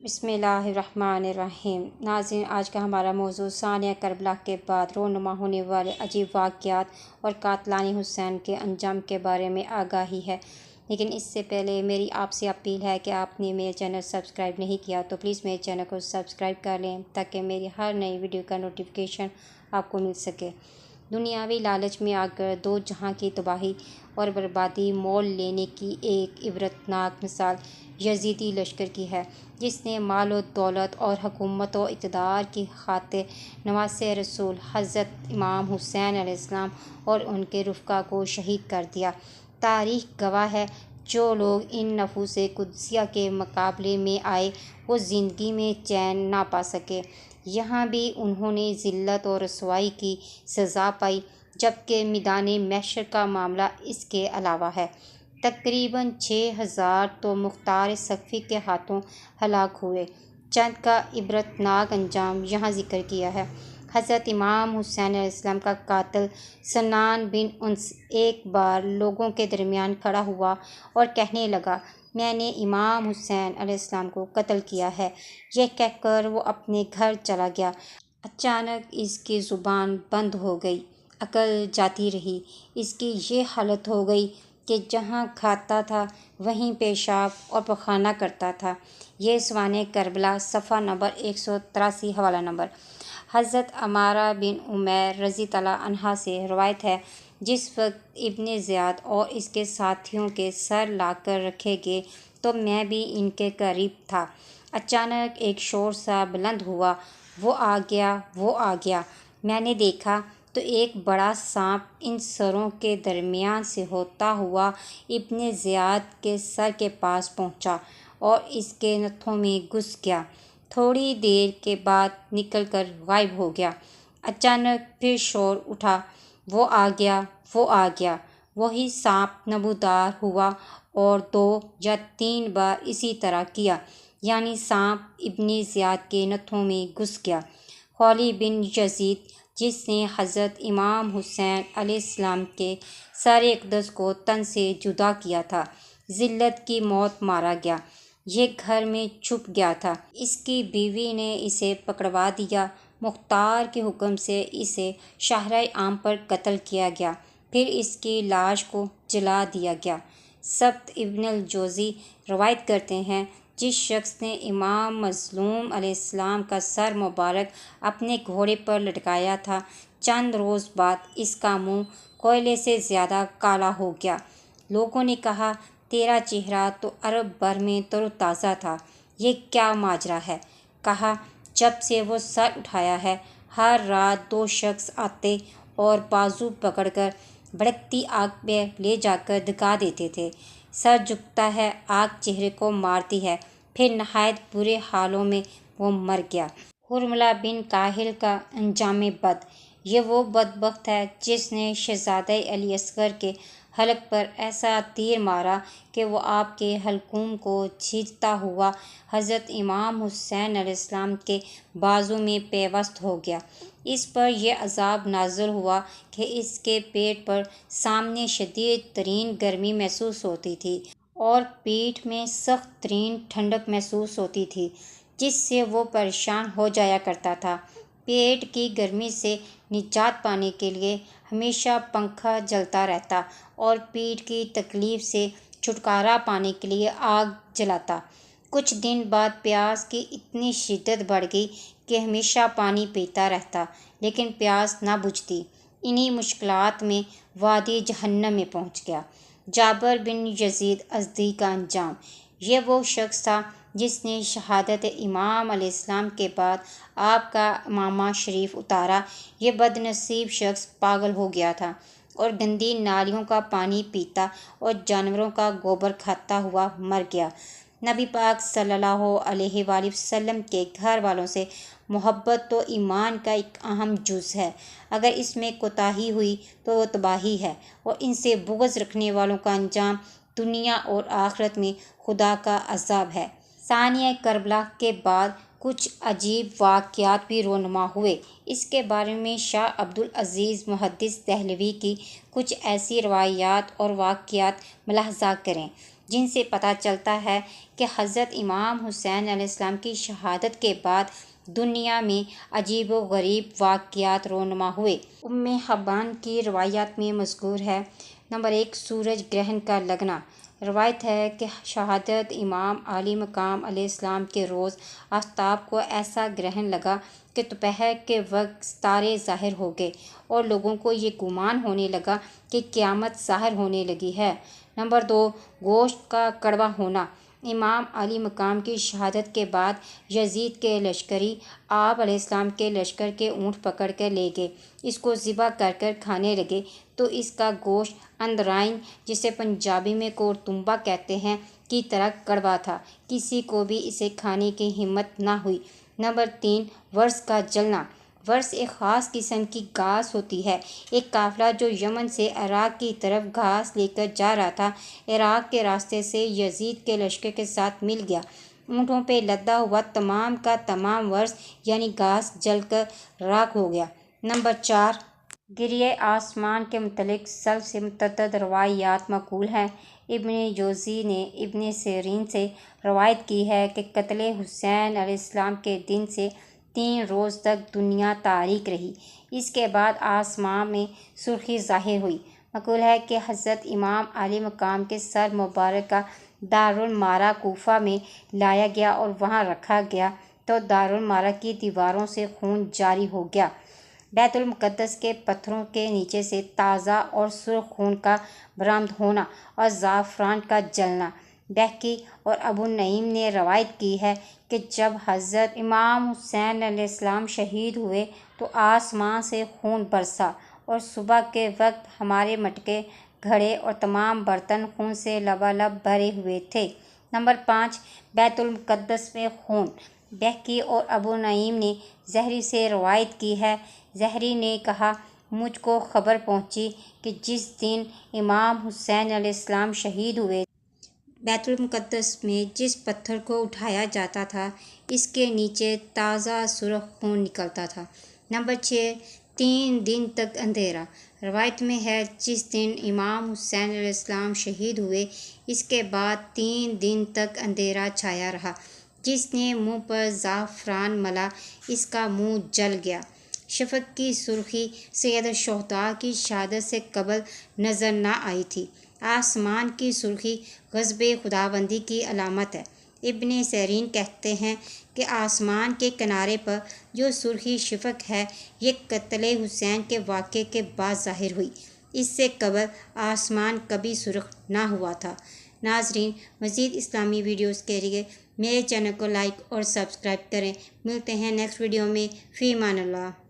بسم اللہ الرحمن الرحیم۔ ناظرین، آج کا ہمارا موضوع ثانیہ کربلا کے بعد رونما ہونے والے عجیب واقعات اور قاتلان حسین کے انجام کے بارے میں آگاہی ہے۔ لیکن اس سے پہلے میری آپ سے اپیل ہے کہ آپ نے میرے چینل سبسکرائب نہیں کیا تو پلیز میرے چینل کو سبسکرائب کر لیں تاکہ میری ہر نئی ویڈیو کا نوٹیفیکیشن آپ کو مل سکے۔ دنیاوی لالچ میں آ کر دو جہاں کی تباہی اور بربادی مول لینے کی ایک عبرتناک مثال یزیدی لشکر کی ہے، جس نے مال و دولت اور حکومت و اقتدار کی خاطر نواسۂ رسول حضرت امام حسین علیہ السلام اور ان کے رفقا کو شہید کر دیا۔ تاریخ گواہ ہے، جو لوگ ان نفوس قدسیہ کے مقابلے میں آئے وہ زندگی میں چین نہ پا سکے۔ یہاں بھی انہوں نے ذلت اور رسوائی کی سزا پائی، جبکہ میدان محشر کا معاملہ اس کے علاوہ ہے۔ تقریباً 6000 تو مختار سقفی کے ہاتھوں ہلاک ہوئے۔ چند کا عبرتناک انجام یہاں ذکر کیا ہے۔ حضرت امام حسین علیہ السلام کا قاتل سنان بن انس ایک بار لوگوں کے درمیان کھڑا ہوا اور کہنے لگا، میں نے امام حسین علیہ السلام کو قتل کیا ہے۔ یہ کہہ کر وہ اپنے گھر چلا گیا۔ اچانک اس کی زبان بند ہو گئی، عقل جاتی رہی۔ اس کی یہ حالت ہو گئی کہ جہاں کھاتا تھا وہیں پیشاب اور پخانہ کرتا تھا۔ یہ سوانح کربلا، صفحہ نمبر 183، حوالہ نمبر۔ حضرت عمارہ بن عمیر رضی اللہ عنہ سے روایت ہے، جس وقت ابن زیاد اور اس کے ساتھیوں کے سر لا کر رکھے گئے تو میں بھی ان کے قریب تھا۔ اچانک ایک شور سا بلند ہوا، وہ آ گیا، وہ آ گیا۔ میں نے دیکھا تو ایک بڑا سانپ ان سروں کے درمیان سے ہوتا ہوا ابن زیاد کے سر کے پاس پہنچا اور اس کے نتھوں میں گھس گیا۔ تھوڑی دیر کے بعد نکل کر غائب ہو گیا۔ اچانک پھر شور اٹھا، وہ آ گیا، وہ آ گیا۔ وہی سانپ نمودار ہوا اور 2 یا 3 بار اسی طرح کیا، یعنی سانپ ابن زیاد کے نتھوں میں گھس گیا۔ خالد بن یزید، جس نے حضرت امام حسین علیہ السلام کے سر اقدس کو تن سے جدا کیا تھا، ذلت کی موت مارا گیا۔ یہ گھر میں چھپ گیا تھا۔ اس کی بیوی نے اسے پکڑوا دیا۔ مختار کے حکم سے اسے شاہراہ عام پر قتل کیا گیا، پھر اس کی لاش کو جلا دیا گیا۔ سبت ابن الجوزی روایت کرتے ہیں، جس شخص نے امام مظلوم علیہ السلام کا سر مبارک اپنے گھوڑے پر لٹکایا تھا، چند روز بعد اس کا منہ کوئلے سے زیادہ کالا ہو گیا۔ لوگوں نے کہا، تیرا چہرہ تو عرب بھر میں تر و تازہ تھا، یہ کیا ماجرا ہے؟ کہا، جب سے وہ سر اٹھایا ہے، ہر رات 2 شخص آتے اور بازو پکڑ کر بھڑکتی آگ پہ لے جا کر دکھا دیتے تھے۔ سر جھکتا ہے، آگ چہرے کو مارتی ہے، پھر نہایت برے حالوں میں وہ مر گیا۔ حرملہ بن کاہل کا انجام بد۔ یہ وہ بدبخت ہے جس نے شہزادہ علی اصغر کے حلق پر ایسا تیر مارا کہ وہ آپ کے حلقوم کو چھیدتا ہوا حضرت امام حسین علیہ السلام کے بازو میں پیوست ہو گیا۔ اس پر یہ عذاب نازل ہوا کہ اس کے پیٹ پر سامنے شدید ترین گرمی محسوس ہوتی تھی اور پیٹھ میں سخت ترین ٹھنڈک محسوس ہوتی تھی، جس سے وہ پریشان ہو جایا کرتا تھا۔ پیٹ کی گرمی سے نجات پانے کے لیے ہمیشہ پنکھا جلتا رہتا اور پیٹھ کی تکلیف سے چھٹکارا پانے کے لیے آگ جلاتا۔ کچھ دن بعد پیاس کی اتنی شدت بڑھ گئی کہ ہمیشہ پانی پیتا رہتا، لیکن پیاس نہ بجھتی۔ انہی مشکلات میں وادی جہنم میں پہنچ گیا۔ جابر بن یزید ازدی کا انجام۔ یہ وہ شخص تھا جس نے شہادت امام علیہ السلام کے بعد آپ کا امامہ شریف اتارا۔ یہ بد نصیب شخص پاگل ہو گیا تھا اور گندی نالیوں کا پانی پیتا اور جانوروں کا گوبر کھاتا ہوا مر گیا۔ نبی پاک صلی اللہ علیہ وآلہ وسلم کے گھر والوں سے محبت تو ایمان کا ایک اہم جز ہے، اگر اس میں کوتاہی ہوئی تو وہ تباہی ہے، اور ان سے بغض رکھنے والوں کا انجام دنیا اور آخرت میں خدا کا عذاب ہے۔ ثانیہ کربلا کے بعد کچھ عجیب واقعات بھی رونما ہوئے۔ اس کے بارے میں شاہ عبد العزیز محدث دہلوی کی کچھ ایسی روایات اور واقعات ملاحظہ کریں، جن سے پتہ چلتا ہے کہ حضرت امام حسین علیہ السلام کی شہادت کے بعد دنیا میں عجیب و غریب واقعات رونما ہوئے۔ ام حبان کی روایات میں مذکور ہے۔ نمبر 1، سورج گرہن کا لگنا۔ روایت ہے کہ شہادت امام عالی مقام علیہ السلام کے روز آفتاب کو ایسا گرہن لگا کہ دوپہر کے وقت ستارے ظاہر ہو گئے اور لوگوں کو یہ گمان ہونے لگا کہ قیامت ظاہر ہونے لگی ہے۔ نمبر 2، گوشت کا کڑوا ہونا۔ امام علی مقام کی شہادت کے بعد یزید کے لشکری آپ علیہ السلام کے لشکر کے اونٹ پکڑ کر لے گئے، اس کو ذبح کر کر کھانے لگے تو اس کا گوشت اندرائن، جسے پنجابی میں کورتمبا کہتے ہیں، کی طرح کڑوا تھا، کسی کو بھی اسے کھانے کی ہمت نہ ہوئی۔ نمبر 3، ورس کا جلنا۔ ورس ایک خاص قسم کی گھاس ہوتی ہے۔ ایک قافلہ جو یمن سے عراق کی طرف گھاس لے کر جا رہا تھا، عراق کے راستے سے یزید کے لشکر کے ساتھ مل گیا۔ اونٹوں پہ لدا ہوا تمام کا تمام ورس یعنی گھاس جل کر راکھ ہو گیا۔ نمبر 4، گریہ آسمان کے متعلق سلف سے متعدد روایات منقول ہیں۔ ابن جوزی نے ابن سیرین سے روایت کی ہے کہ قتل حسین علیہ السلام کے دن سے 3 روز تک دنیا تاریک رہی، اس کے بعد آسمان میں سرخی ظاہر ہوئی۔ منقول ہے کہ حضرت امام علی مقام کے سر مبارک کا دارالمارا کوفہ میں لایا گیا اور وہاں رکھا گیا تو دارالمارا کی دیواروں سے خون جاری ہو گیا۔ بیت المقدس کے پتھروں کے نیچے سے تازہ اور سرخ خون کا برآمد ہونا اور زعفران کا جلنا۔ بہقی اور ابو نعیم نے روایت کی ہے کہ جب حضرت امام حسین علیہ السلام شہید ہوئے تو آسمان سے خون برسا اور صبح کے وقت ہمارے مٹکے، گھڑے اور تمام برتن خون سے لبالب بھرے ہوئے تھے۔ نمبر 5، بیت المقدس میں خون۔ بہقی اور ابو نعیم نے زہری سے روایت کی ہے، زہری نے کہا، مجھ کو خبر پہنچی کہ جس دن امام حسین علیہ السلام شہید ہوئے، بیت المقدس میں جس پتھر کو اٹھایا جاتا تھا اس کے نیچے تازہ سرخ خون نکلتا تھا۔ نمبر 6، 3 دن تک اندھیرا۔ روایت میں ہے جس دن امام حسین علیہ السلام شہید ہوئے اس کے بعد 3 دن تک اندھیرا چھایا رہا، جس نے منہ پر زعفران ملا اس کا منہ جل گیا۔ شفق کی سرخی سید الشہداء کی شہادت سے قبل نظر نہ آئی تھی۔ آسمان کی سرخی غضب خداوندی کی علامت ہے۔ ابن سیرین کہتے ہیں کہ آسمان کے کنارے پر جو سرخی شفق ہے یہ قتل حسین کے واقعے کے بعد ظاہر ہوئی، اس سے قبل آسمان کبھی سرخ نہ ہوا تھا۔ ناظرین، مزید اسلامی ویڈیوز کے لیے میرے چینل کو لائک اور سبسکرائب کریں۔ ملتے ہیں نیکسٹ ویڈیو میں۔ فی امان اللہ۔